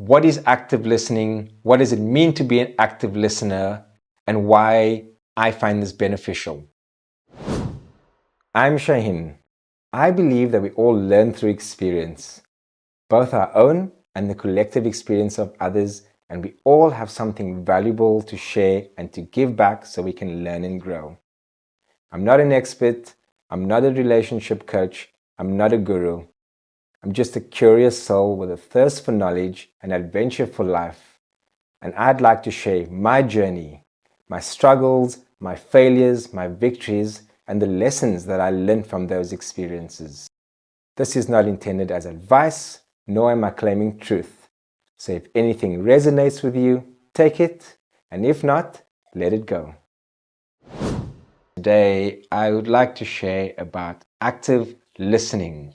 What is active listening? What does it mean to be an active listener? And why I find this beneficial. I'm Shaheen. I believe that we all learn through experience, both our own and the collective experience of others, and we all have something valuable to share and to give back so we can learn and grow. I'm not an expert, I'm not a relationship coach, I'm not a guru. I'm just a curious soul with a thirst for knowledge and adventure for life. And I'd like to share my journey, my struggles, my failures, my victories, and the lessons that I learned from those experiences. This is not intended as advice, nor am I claiming truth. So if anything resonates with you, take it, and if not, let it go. Today, I would like to share about active listening.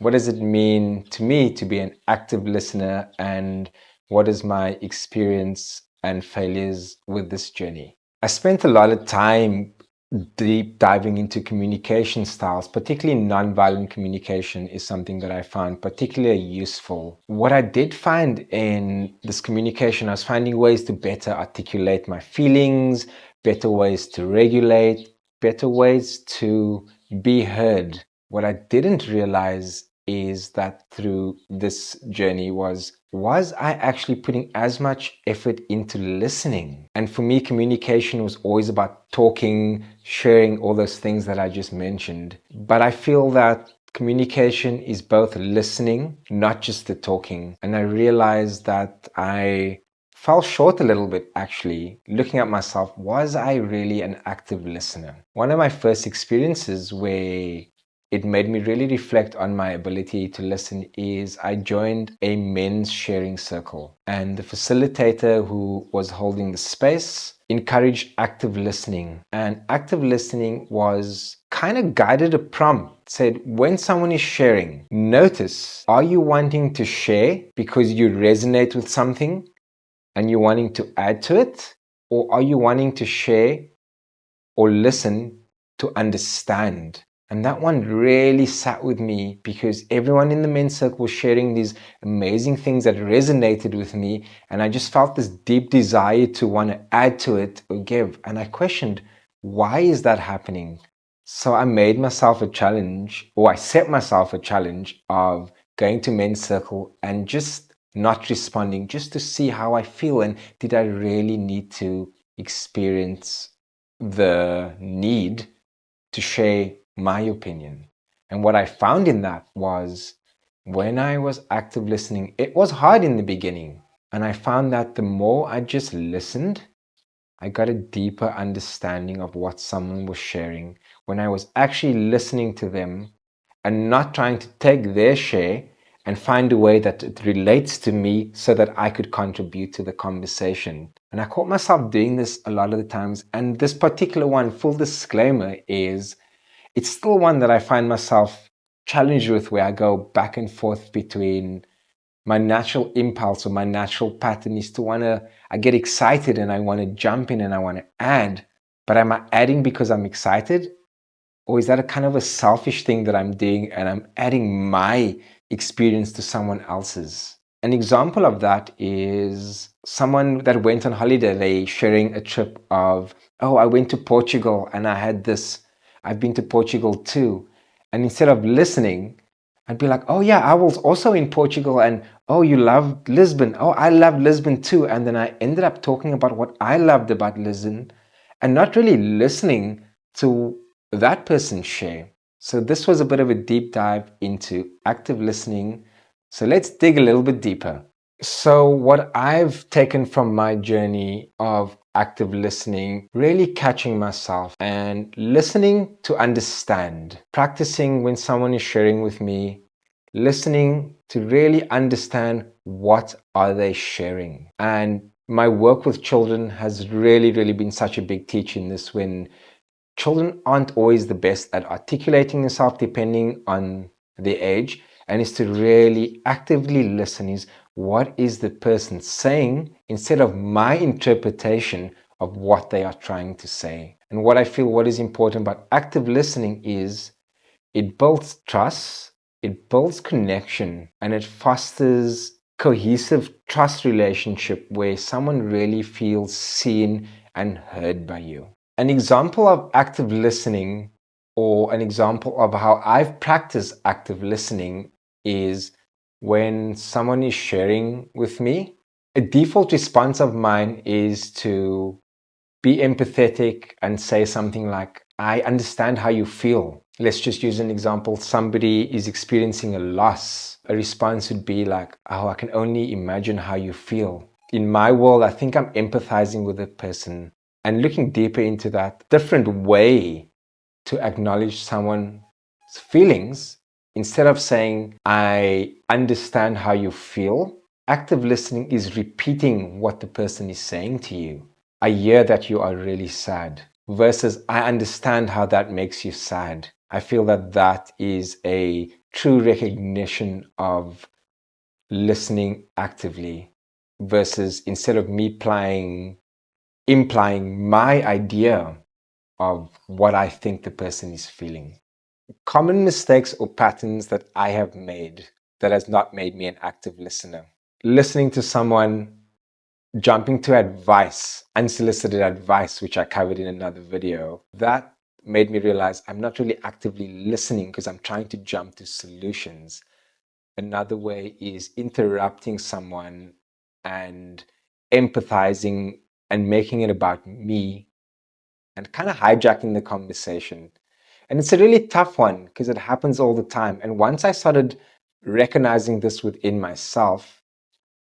What does it mean to me to be an active listener, and what is my experience and failures with this journey? I spent a lot of time deep diving into communication styles, particularly nonviolent communication is something that I found particularly useful. What I did find in this communication, I was finding ways to better articulate my feelings, better ways to regulate, better ways to be heard. What I didn't realize is that through this journey was I actually putting as much effort into listening? And for me, communication was always about talking, sharing all those things that I just mentioned. But I feel that communication is both listening, not just the talking. And I realized that I fell short a little bit actually. Looking at myself, was I really an active listener? One of my first experiences where it made me really reflect on my ability to listen is I joined a men's sharing circle, and the facilitator who was holding the space encouraged active listening. And active listening was kind of guided a prompt, said when someone is sharing, notice, are you wanting to share because you resonate with something and you're wanting to add to it? Or are you wanting to share or listen to understand? And that one really sat with me because everyone in the men's circle was sharing these amazing things that resonated with me. And I just felt this deep desire to want to add to it or give. And I questioned, why is that happening? So I made myself a challenge, or I set myself a challenge of going to men's circle and just not responding, just to see how I feel. And did I really need to experience the need to share my opinion? And what I found in that was when I was active listening, it was hard in the beginning. And I found that the more I just listened, I got a deeper understanding of what someone was sharing when I was actually listening to them and not trying to take their share and find a way that it relates to me so that I could contribute to the conversation. And I caught myself doing this a lot of the times. And this particular one, full disclaimer, is it's still one that I find myself challenged with, where I go back and forth between my natural impulse or my natural pattern is to I get excited and I want to jump in and I want to add, but am I adding because I'm excited? Or is that a kind of a selfish thing that I'm doing and I'm adding my experience to someone else's? An example of that is someone that went on holiday. They sharing a trip of, oh, I went to Portugal and I had this, I've been to Portugal too. And instead of listening, I'd be like, oh yeah, I was also in Portugal, and oh, you loved Lisbon. Oh, I love Lisbon too. And then I ended up talking about what I loved about Lisbon and not really listening to that person's share. So this was a bit of a deep dive into active listening. So let's dig a little bit deeper. So what I've taken from my journey of active listening, really catching myself and listening to understand, practicing when someone is sharing with me, listening to really understand what are they sharing. And my work with children has really been such a big teach in this, when children aren't always the best at articulating themselves depending on their age, and is to really actively listen. Is what is the person saying instead of my interpretation of what they are trying to say. And what I feel what is important about active listening is it builds trust, it builds connection, and it fosters cohesive trust relationship where someone really feels seen and heard by you. An example of active listening, or an example of how I've practiced active listening, is when someone is sharing with me. A default response of mine is to be empathetic and say something like, I understand how you feel. Let's just use an example. Somebody is experiencing a loss. A response would be like, oh, I can only imagine how you feel. In my world, I think I'm empathizing with the person and looking deeper into that different way to acknowledge someone's feelings. Instead of saying, I understand how you feel, active listening is repeating what the person is saying to you. I hear that you are really sad, versus I understand how that makes you sad. I feel that that is a true recognition of listening actively, versus instead of me implying my idea of what I think the person is feeling. Common mistakes or patterns that I have made that has not made me an active listener. Listening to someone, jumping to advice, unsolicited advice, which I covered in another video. That made me realize I'm not really actively listening because I'm trying to jump to solutions. Another way is interrupting someone and empathizing and making it about me and kind of hijacking the conversation. And it's a really tough one because it happens all the time. And once I started recognizing this within myself,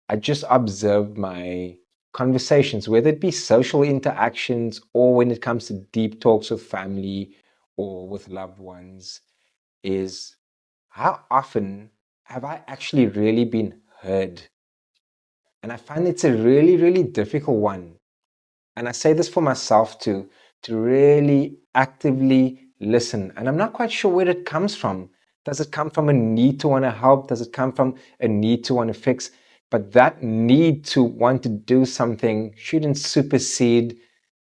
I just observed my conversations, whether it be social interactions or when it comes to deep talks with family or with loved ones, is how often have I actually really been heard? And I find it's a really, really difficult one. And I say this for myself too, to really actively listen. And I'm not quite sure where it comes from. Does it come from a need to want to help? Does it come from a need to want to fix? But that need to want to do something shouldn't supersede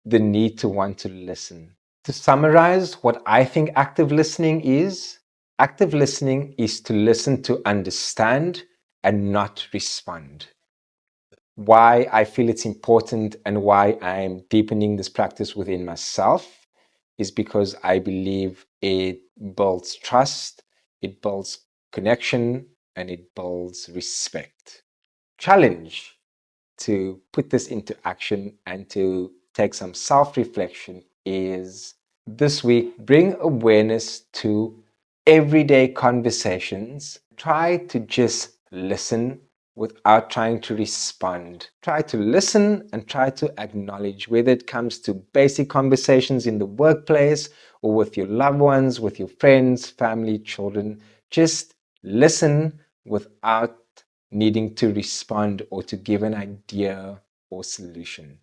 the need to want to listen. To summarize what I think active listening is to listen to understand and not respond. Why I feel it's important and why I'm deepening this practice within myself is because I believe it builds trust, it builds connection, and it builds respect. Challenge to put this into action and to take some self reflection is this week, bring awareness to everyday conversations. Try to just listen without trying to respond. Try to listen and try to acknowledge, whether it comes to basic conversations in the workplace or with your loved ones, with your friends, family, children. Just listen without needing to respond or to give an idea or solution.